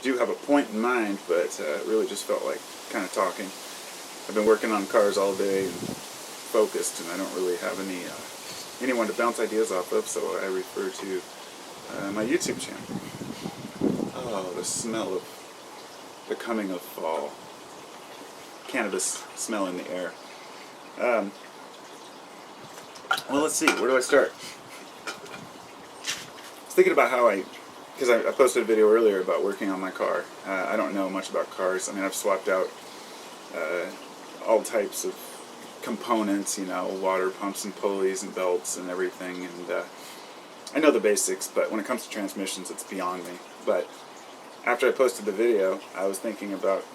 do have a point in mind, but it really just felt like kind of talking. I've been working on cars all day and focused, and I don't really have anyone to bounce ideas off of, so I refer to my YouTube channel. Oh, the smell of the coming of fall. Cannabis smell in the air. Well, let's see, where do I start? I was thinking about how because I posted a video earlier about working on my car. I don't know much about cars. I mean, I've swapped out all types of components, you know, water pumps and pulleys and belts and everything, and I know the basics, but when it comes to transmissions, it's beyond me. But after I posted the video, I was thinking about,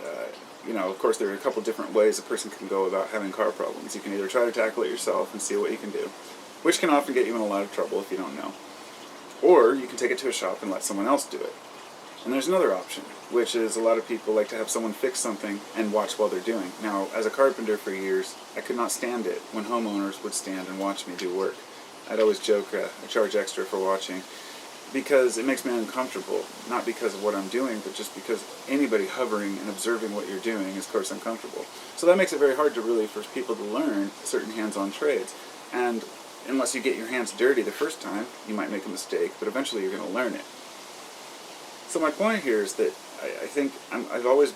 you know, of course there are a couple different ways a person can go about having car problems. You can either try to tackle it yourself and see what you can do, which can often get you in a lot of trouble if you don't know. Or you can take it to a shop and let someone else do it. And there's another option, which is a lot of people like to have someone fix something and watch while they're doing. Now, as a carpenter for years, I could not stand it when homeowners would stand and watch me do work. I'd always joke I charge extra for watching, because it makes me uncomfortable, not because of what I'm doing, but just because anybody hovering and observing what you're doing is, of course, uncomfortable. So that makes it very hard to really, for people to learn certain hands-on trades. And unless you get your hands dirty the first time, you might make a mistake, but eventually you're going to learn it. So my point here is that I think I've always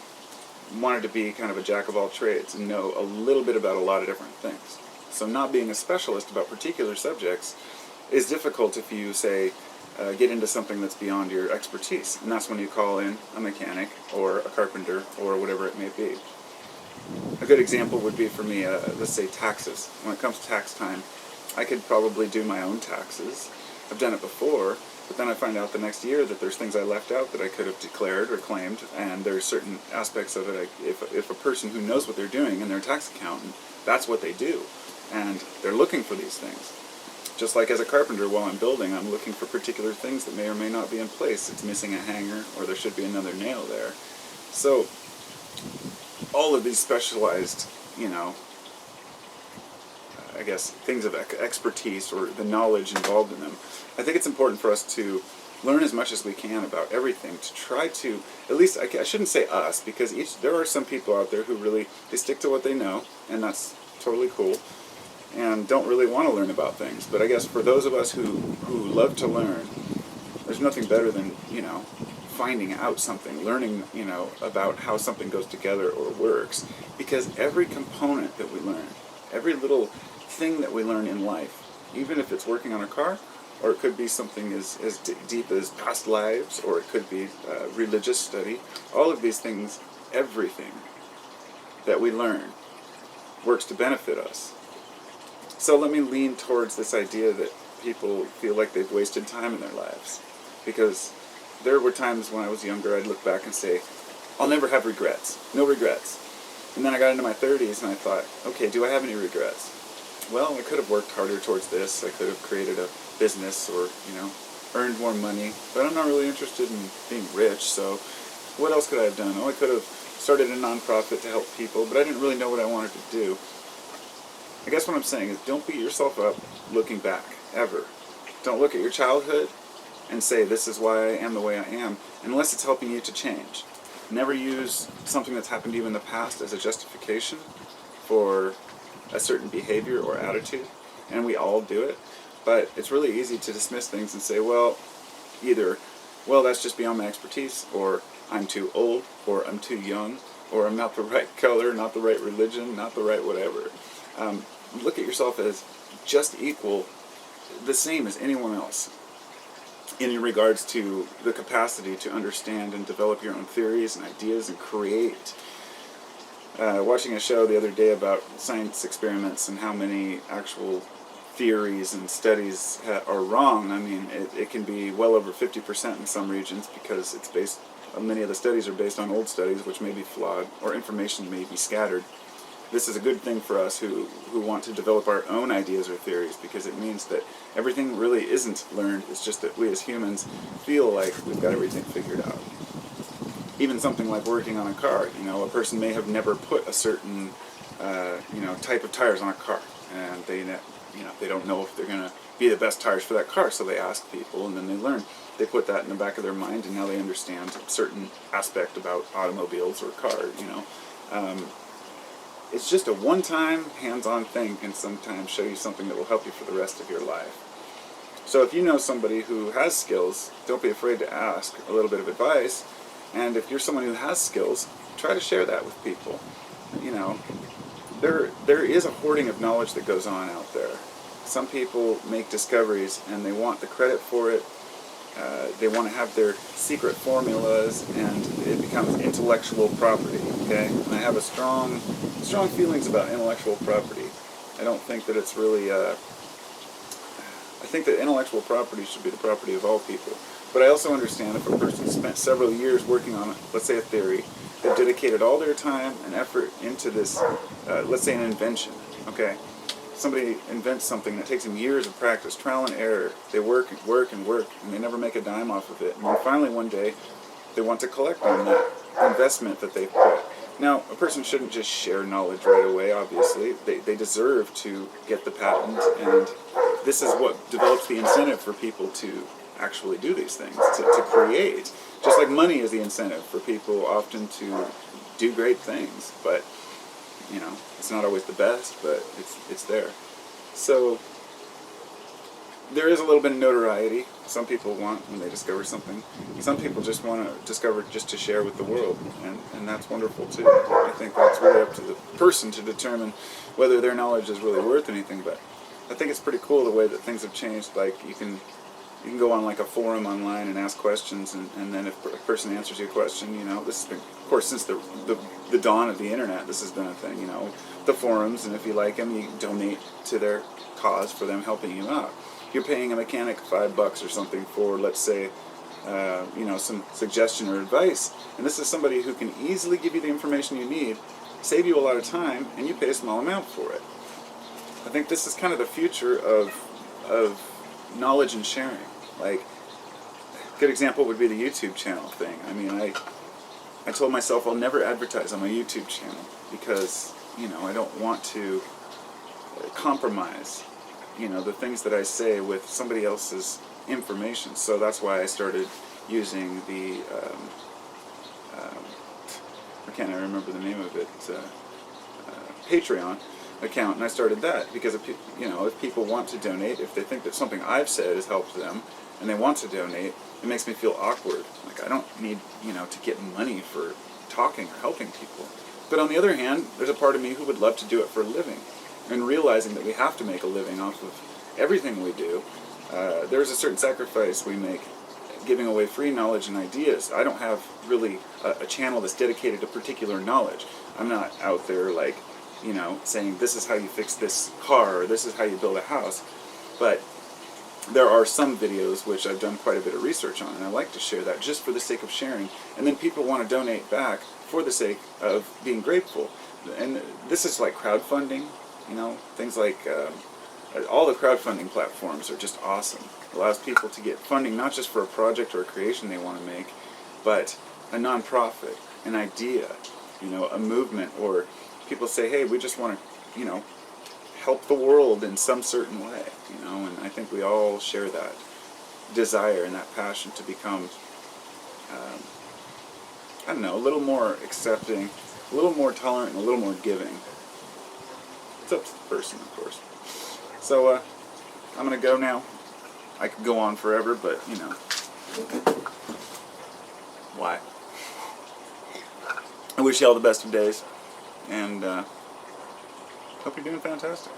wanted to be kind of a jack of all trades and know a little bit about a lot of different things. So not being a specialist about particular subjects is difficult if you, say, get into something that's beyond your expertise. And that's when you call in a mechanic or a carpenter or whatever it may be. A good example would be for me, let's say taxes. When it comes to tax time, I could probably do my own taxes. I've done it before, but then I find out the next year that there's things I left out that I could have declared or claimed, and there's certain aspects of it, if a person who knows what they're doing and they're a tax accountant, that's what they do. And they're looking for these things. Just like as a carpenter, while I'm building, I'm looking for particular things that may or may not be in place. It's missing a hanger, or there should be another nail there. So, all of these specialized, you know, I guess, things of expertise or the knowledge involved in them, I think it's important for us to learn as much as we can about everything, to try to, at least, I shouldn't say us, because there are some people out there who really, they stick to what they know, and that's totally cool, and don't really want to learn about things. But I guess for those of us who love to learn, there's nothing better than, you know, finding out something, learning, you know, about how something goes together or works, because every component that we learn, every little thing that we learn in life, even if it's working on a car, or it could be something as deep as past lives, or it could be religious study, all of these things, everything that we learn works to benefit us. So let me lean towards this idea that people feel like they've wasted time in their lives. Because there were times when I was younger, I'd look back and say, I'll never have regrets. No regrets. And then I got into my 30s and I thought, okay, do I have any regrets? Well, I could have worked harder towards this. I could have created a business or, you know, earned more money. But I'm not really interested in being rich, so what else could I have done? Oh, I could have started a nonprofit to help people, but I didn't really know what I wanted to do. I guess what I'm saying is don't beat yourself up looking back, ever. Don't look at your childhood and say, this is why I am the way I am, unless it's helping you to change. Never use something that's happened to you in the past as a justification for a certain behavior or attitude, and we all do it, but it's really easy to dismiss things and say, well, either, well, that's just beyond my expertise, or I'm too old, or I'm too young, or I'm not the right color, not the right religion, not the right whatever. Look at yourself as just equal, the same as anyone else, in regards to the capacity to understand and develop your own theories and ideas and create. Watching a show the other day about science experiments and how many actual theories and studies are wrong. I mean, it can be well over 50% in some regions, because it's based, many of the studies are based on old studies which may be flawed, or information may be scattered. This is a good thing for us who want to develop our own ideas or theories, because it means that everything really isn't learned. It's just that we as humans feel like we've got everything figured out. Even something like working on a car, you know, a person may have never put a certain, you know, type of tires on a car, and they don't know if they're going to be the best tires for that car, so they ask people, and then they learn. they put that in the back of their mind, and now they understand a certain aspect about automobiles or cars, you know. It's just a one-time, hands-on thing can sometimes show you something that will help you for the rest of your life. So if you know somebody who has skills, don't be afraid to ask a little bit of advice. And if you're someone who has skills, try to share that with people. You know, there is a hoarding of knowledge that goes on out there. Some people make discoveries and they want the credit for it. They want to have their secret formulas, and it becomes intellectual property. Okay, and I have a strong feelings about intellectual property. I don't think that it's really. I think that intellectual property should be the property of all people. But I also understand if a person spent several years working on, let's say, a theory, they've dedicated all their time and effort into this, let's say, an invention. Okay. Somebody invents something that takes them years of practice, trial and error. They work and work and work, and they never make a dime off of it. And then finally one day, they want to collect on that investment that they've put. Now, a person shouldn't just share knowledge right away, obviously. They deserve to get the patent, and this is what develops the incentive for people to actually do these things, to create. Just like money is the incentive for people often to do great things, but you know, it's not always the best, but it's there. So there is a little bit of notoriety some people want when they discover something. Some people just want to discover just to share with the world, and that's wonderful too. I think that's really up to the person to determine whether their knowledge is really worth anything, but I think it's pretty cool the way that things have changed. Like you can go on like a forum online and ask questions, and then if a person answers your question, you know, this has been, of course, since the dawn of the internet, this has been a thing, you know, the forums, and if you like them, you donate to their cause for them helping you out. You're paying a mechanic $5 or something for, let's say, you know, some suggestion or advice, and this is somebody who can easily give you the information you need, save you a lot of time, and you pay a small amount for it. I think this is kind of the future of knowledge and sharing. Like, a good example would be the YouTube channel thing. I mean, I told myself I'll never advertise on my YouTube channel because, you know, I don't want to compromise, you know, the things that I say with somebody else's information. So that's why I started using the, I can't remember the name of it, Patreon account, and I started that because if people want to donate, if they think that something I've said has helped them and they want to donate, it makes me feel awkward. Like I don't need, you know, to get money for talking or helping people. But on the other hand, there's a part of me who would love to do it for a living, and realizing that we have to make a living off of everything we do, there's a certain sacrifice we make giving away free knowledge and ideas. I don't have really a channel that's dedicated to particular knowledge. I'm not out there like, you know, saying this is how you fix this car or this is how you build a house. But there are some videos which I've done quite a bit of research on, and I like to share that just for the sake of sharing. And then people want to donate back for the sake of being grateful. And this is like crowdfunding, you know, things like all the crowdfunding platforms are just awesome. It allows people to get funding not just for a project or a creation they want to make, but a nonprofit, an idea, you know, a movement, or people say, hey, we just want to, you know, help the world in some certain way, you know, and I think we all share that desire and that passion to become, I don't know, a little more accepting, a little more tolerant, and a little more giving. It's up to the person, of course. So, I'm going to go now. I could go on forever, but, you know, why? I wish you all the best of days, and hope you're doing fantastic.